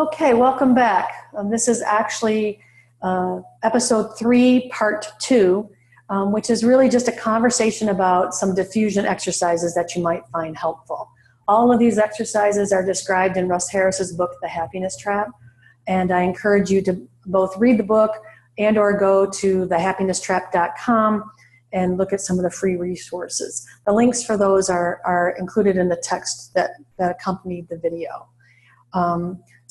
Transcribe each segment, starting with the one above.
Okay, welcome back. This is actually episode 3, part 2, which is really just a conversation about some diffusion exercises that you might find helpful. All of these exercises are described in Russ Harris's book, The Happiness Trap, and I encourage you to both read the book and or go to thehappinesstrap.com and look at some of the free resources. The links for those are included in the text that accompanied the video.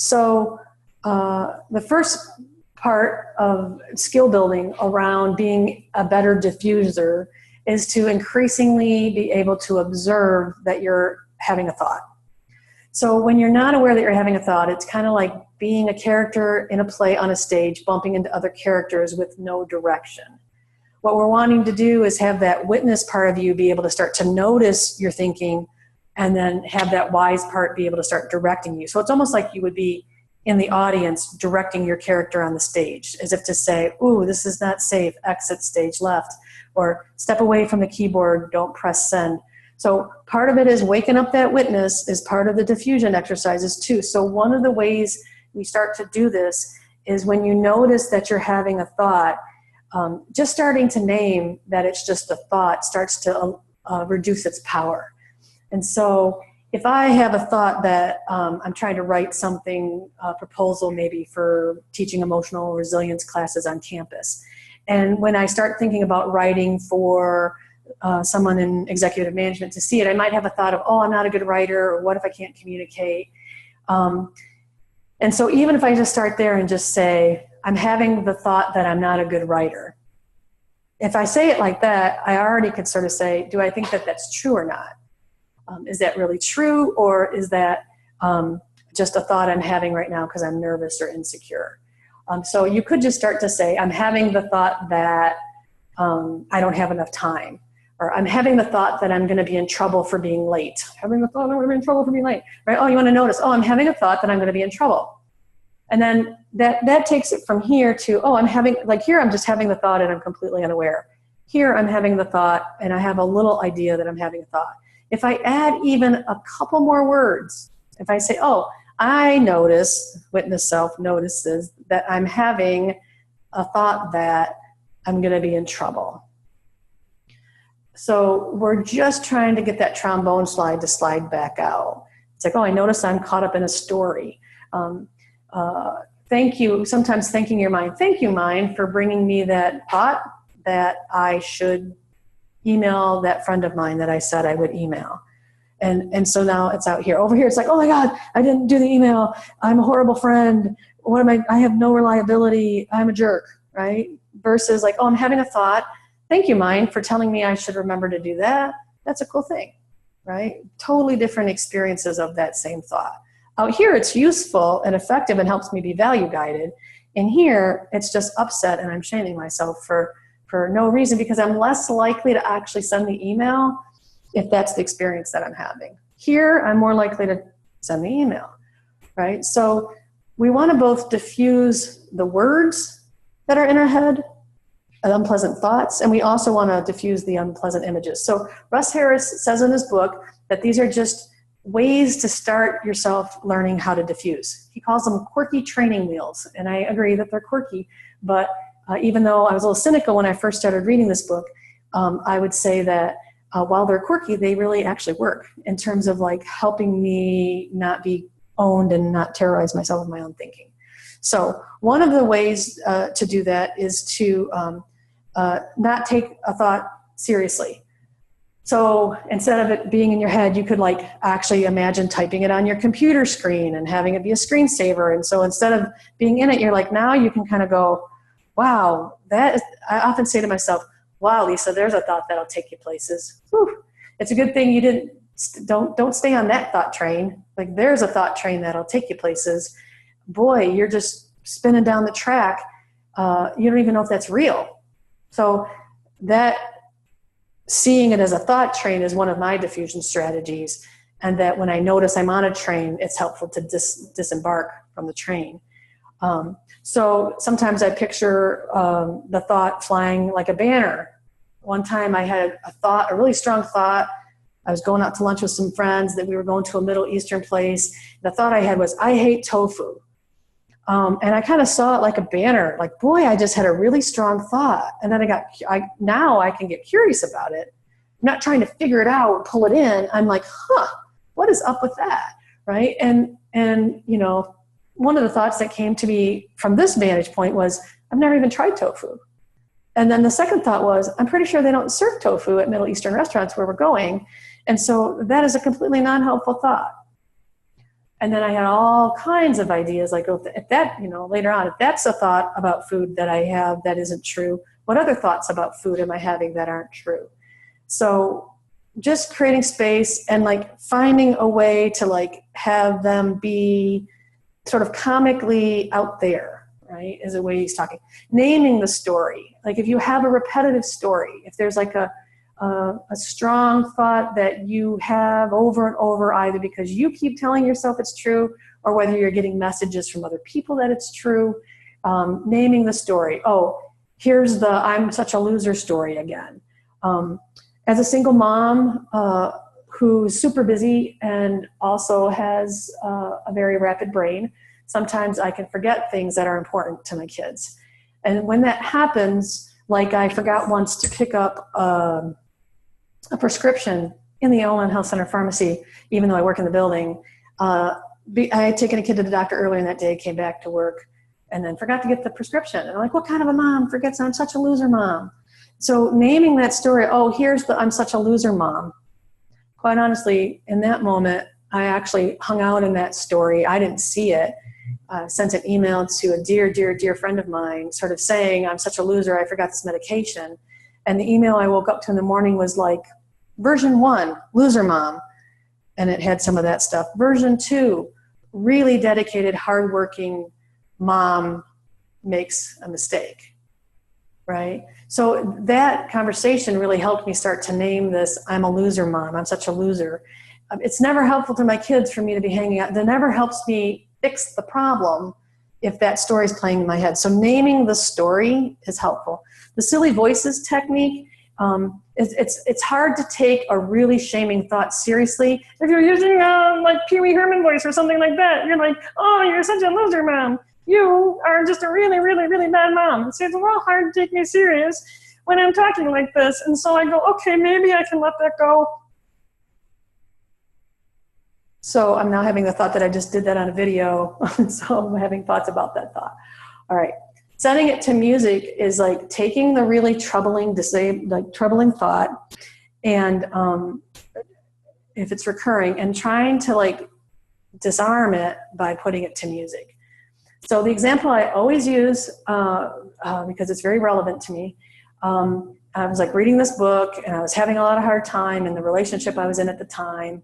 So the first part of skill building around being a better diffuser is to increasingly be able to observe that you're having a thought. So when you're not aware that you're having a thought, it's kind of like being a character in a play on a stage, bumping into other characters with no direction. What we're wanting to do is have that witness part of you be able to start to notice your thinking and then have that wise part be able to start directing you. So it's almost like you would be in the audience directing your character on the stage, as if to say, ooh, this is not safe, exit stage left, or step away from the keyboard, don't press send. So part of it is waking up that witness is part of the diffusion exercises too. So one of the ways we start to do this is when you notice that you're having a thought, just starting to name that it's just a thought starts to reduce its power. And so if I have a thought that I'm trying to write something, a proposal maybe for teaching emotional resilience classes on campus, and when I start thinking about writing for someone in executive management to see it, I might have a thought of, oh, I'm not a good writer, or what if I can't communicate? And so even if I just start there and just say, I'm having the thought that I'm not a good writer. If I say it like that, I already could sort of say, do I think that that's true or not? Is that really true, or is that just a thought I'm having right now because I'm nervous or insecure? So you could just start to say, I'm having the thought that I don't have enough time, or I'm having the thought that I'm going to be in trouble for being late. Having the thought I'm going to be in trouble for being late, right? Oh, you want to notice, oh, I'm having a thought that I'm going to be in trouble. And then that takes it from here to, oh, I'm having, like here I'm just having the thought and I'm completely unaware. Here I'm having the thought and I have a little idea that I'm having a thought. If I add even a couple more words, if I say, oh, I notice, witness self notices that I'm having a thought that I'm going to be in trouble. So we're just trying to get that trombone slide to slide back out. It's like, oh, I notice I'm caught up in a story. Thank you, sometimes thanking your mind. Thank you, mind, for bringing me that thought that I should email that friend of mine that I said I would email. And so now it's out here. Over here, it's like, oh my God, I didn't do the email. I'm a horrible friend. What am I have no reliability. I'm a jerk, right? Versus like, oh, I'm having a thought. Thank you, mind, for telling me I should remember to do that. That's a cool thing, right? Totally different experiences of that same thought. Out here, it's useful and effective and helps me be value guided. In here, it's just upset and I'm shaming myself for no reason because I'm less likely to actually send the email if that's the experience that I'm having. Here, I'm more likely to send the email, right? So we want to both diffuse the words that are in our head, unpleasant thoughts, and we also want to diffuse the unpleasant images. So Russ Harris says in his book that these are just ways to start yourself learning how to diffuse. He calls them quirky training wheels, and I agree that they're quirky, but even though I was a little cynical when I first started reading this book, I would say that while they're quirky, they really actually work in terms of like helping me not be owned and not terrorize myself with my own thinking. So one of the ways to do that is to not take a thought seriously. So instead of it being in your head, you could like actually imagine typing it on your computer screen and having it be a screensaver. And so instead of being in it, you're like, now you can kind of go, wow, I often say to myself, wow, Lisa, there's a thought that'll take you places. Whew. It's a good thing you don't stay on that thought train. Like there's a thought train that'll take you places. Boy, you're just spinning down the track. You don't even know if that's real. So that seeing it as a thought train is one of my diffusion strategies. And that when I notice I'm on a train, it's helpful to disembark from the train. So sometimes I picture the thought flying like a banner. One time I had a really strong thought. I was going out to lunch with some friends that we were going to a Middle Eastern place. The thought I had was, I hate tofu. And I kind of saw it like a banner, like, boy, I just had a really strong thought. And then now I can get curious about it. I'm not trying to figure it out, pull it in. I'm like, what is up with that? Right. And, you know, one of the thoughts that came to me from this vantage point was, I've never even tried tofu. And then the second thought was, I'm pretty sure they don't serve tofu at Middle Eastern restaurants where we're going. And so that is a completely non-helpful thought. And then I had all kinds of ideas, like, if that, you know, later on, if that's a thought about food that I have that isn't true, what other thoughts about food am I having that aren't true? So just creating space and like finding a way to like have them be sort of comically out there, right, is a way he's talking. Naming the story. Like if you have a repetitive story, if there's like a strong thought that you have over and over, either because you keep telling yourself it's true or whether you're getting messages from other people that it's true, naming the story. Oh, here's the I'm such a loser story again. As a single mom who's super busy and also has a very rapid brain, sometimes I can forget things that are important to my kids. And when that happens, like I forgot once to pick up a prescription in the Olin Health Center pharmacy, even though I work in the building. I had taken a kid to the doctor earlier in that day, came back to work, and then forgot to get the prescription. And I'm like, what kind of a mom forgets I'm such a loser mom? So naming that story, oh, here's the I'm such a loser mom. Quite honestly, in that moment, I actually hung out in that story. I didn't see it. Sent an email to a dear, dear, dear friend of mine sort of saying, I'm such a loser, I forgot this medication. And the email I woke up to in the morning was like, version 1, loser mom. And it had some of that stuff. Version 2, really dedicated, hardworking mom makes a mistake, right? So that conversation really helped me start to name this, I'm a loser mom, I'm such a loser. It's never helpful to my kids for me to be hanging out. That never helps me fix the problem if that story is playing in my head. So naming the story is helpful. The silly voices technique, it's hard to take a really shaming thought seriously. If you're using like Pee Wee Herman voice or something like that, you're like, oh, you're such a loser mom. You are just a really, really, really bad mom. So it's a little hard to take me serious when I'm talking like this. And so I go, okay, maybe I can let that go. So I'm now having the thought that I just did that on a video. So I'm having thoughts about that thought. All right. Setting it to music is like taking the really troubling thought, and if it's recurring, and trying to like disarm it by putting it to music. So the example I always use, because it's very relevant to me, I was like reading this book and I was having a lot of hard time in the relationship I was in at the time.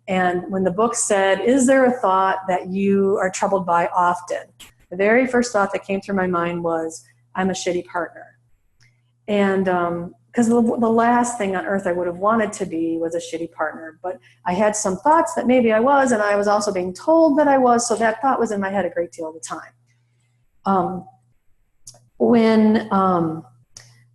And when the book said, is there a thought that you are troubled by often? The very first thought that came through my mind was, I'm a shitty partner. And because the last thing on earth I would have wanted to be was a shitty partner. But I had some thoughts that maybe I was, and I was also being told that I was, so that thought was in my head a great deal of the time. When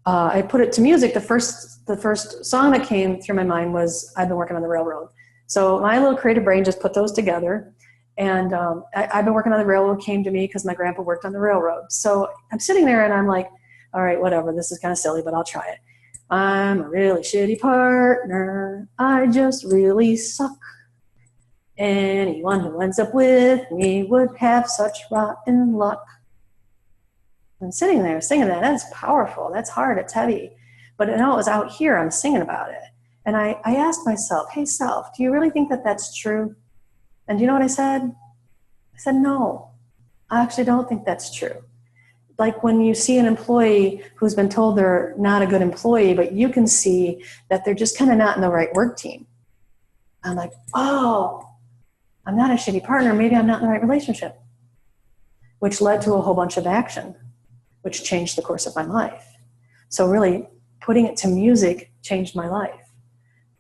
I put it to music, the first song that came through my mind was I've Been Working on the Railroad. So my little creative brain just put those together. And I've Been Working on the Railroad came to me because my grandpa worked on the railroad. So I'm sitting there and I'm like, all right, whatever, this is kind of silly, but I'll try it. I'm a really shitty partner. I just really suck. Anyone who ends up with me would have such rotten luck. I'm sitting there singing that. That's powerful. That's hard. It's heavy. But it was out here. I'm singing about it. And I asked myself, hey, self, do you really think that that's true? And do you know what I said? I said, no, I actually don't think that's true. Like when you see an employee who's been told they're not a good employee, but you can see that they're just kind of not in the right work team. I'm like, oh, I'm not a shitty partner. Maybe I'm not in the right relationship, which led to a whole bunch of action, which changed the course of my life. So really putting it to music changed my life.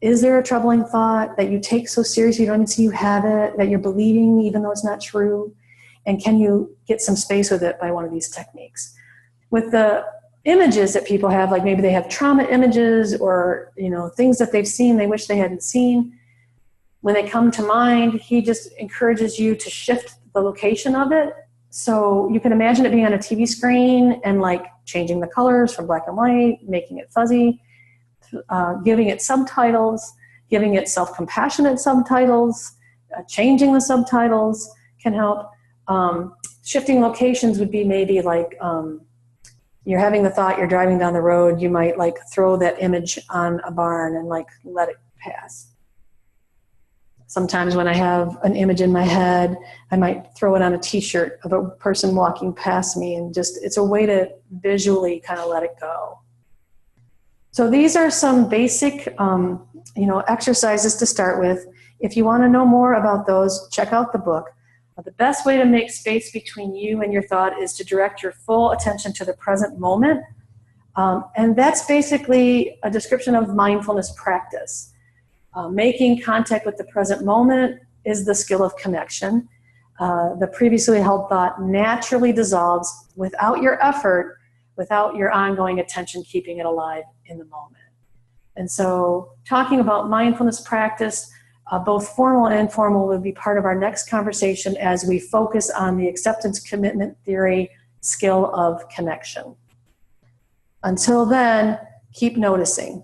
Is there a troubling thought that you take so seriously you don't even see you have it, that you're believing even though it's not true? And can you get some space with it by one of these techniques? With the images that people have, like maybe they have trauma images or things that they've seen they wish they hadn't seen. When they come to mind, he just encourages you to shift the location of it So you can imagine it being on a TV screen and like changing the colors from black and white, making it fuzzy, giving it subtitles, giving it self-compassionate subtitles, changing the subtitles can help. Shifting locations would be maybe like you're having the thought, you're driving down the road, you might like throw that image on a barn and like let it pass. Sometimes when I have an image in my head, I might throw it on a t-shirt of a person walking past me, and just, it's a way to visually kind of let it go. So these are some basic exercises to start with. If you want to know more about those, check out the book. The best way to make space between you and your thought is to direct your full attention to the present moment. And that's basically a description of mindfulness practice. Making contact with the present moment is the skill of connection. The previously held thought naturally dissolves without your effort, without your ongoing attention keeping it alive in the moment. And so talking about mindfulness practice, both formal and informal, will be part of our next conversation as we focus on the acceptance commitment theory skill of connection. Until then, keep noticing.